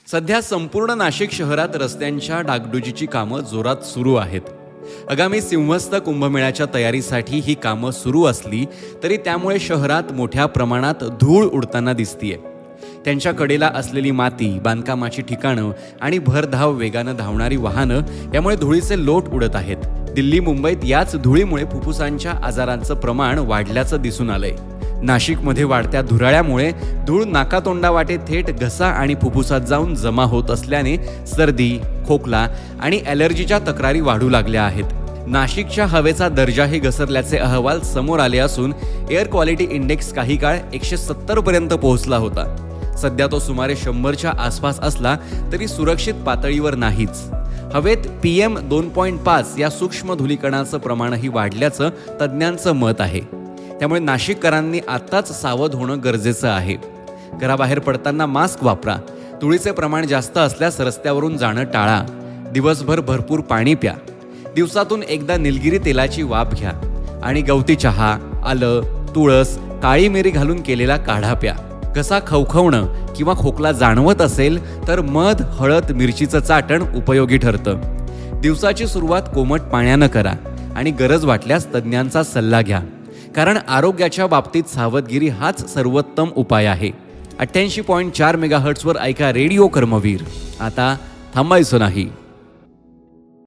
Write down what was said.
सध्या संपूर्ण नाशिक शहरात रस्त्यांच्या डागडुजीची कामं जोरात सुरू आहेत. आगामी सिंहस्थ कुंभमेळ्याच्या तयारीसाठी ही कामं सुरू असली तरी त्यामुळे शहरात मोठ्या प्रमाणात धूळ उडताना दिसतीये. त्यांच्या कडेला असलेली माती, बांधकामाची ठिकाणं आणि भरधाव वेगानं धावणारी वाहनं यामुळे धुळीचे लोट उडत आहेत. दिल्ली, मुंबईत याच धुळीमुळे फुफ्फुसांच्या आजारांचं प्रमाण वाढल्याचं दिसून आलंय. नाशिकमध्ये वाढत्या धुराळ्यामुळे धूळ नाकातोंडावाटे थेट घसा आणि फुफ्फुसात जाऊन जमा होत असल्याने सर्दी, खोकला आणि ॲलर्जीच्या तक्रारी वाढू लागल्या आहेत. नाशिकच्या हवेचा दर्जाही घसरल्याचे अहवाल समोर आले असून एअर क्वालिटी इंडेक्स काही काळ 170 पर्यंत पोहोचला होता. सध्या तो सुमारे 100च्या आसपास असला तरी सुरक्षित पातळीवर नाहीच. हवेत PM 2.5 या सूक्ष्म धूलिकणाचं प्रमाणही वाढल्याचं तज्ज्ञांचं मत आहे. त्यामुळे नाशिककरांनी आत्ताच सावध होणं गरजेचं आहे. घराबाहेर पडताना मास्क वापरा. धुळीचे प्रमाण जास्त असल्यास रस्त्यावरून जाणं टाळा. दिवसभर भरपूर पाणी प्या. दिवसातून एकदा निलगिरी तेलाची वाफ घ्या आणि गवती चहा, आलं, तुळस, काळी मिरी घालून केलेला काढा प्या. घसा खवखवणं किंवा खोकला जाणवत असेल तर मध, हळद, मिरचीचं चाटण उपयोगी ठरतं. दिवसाची सुरुवात कोमट पाण्यानं करा आणि गरज वाटल्यास तज्ज्ञांचा सल्ला घ्या, कारण आरोग्याच्या बाबतीत सावधगिरी हाच सर्वोत्तम उपाय आहे. 88.4 मेगाहर्ट्झवर ऐका रेडिओ कर्मवीर. आता थांबायचं नाही.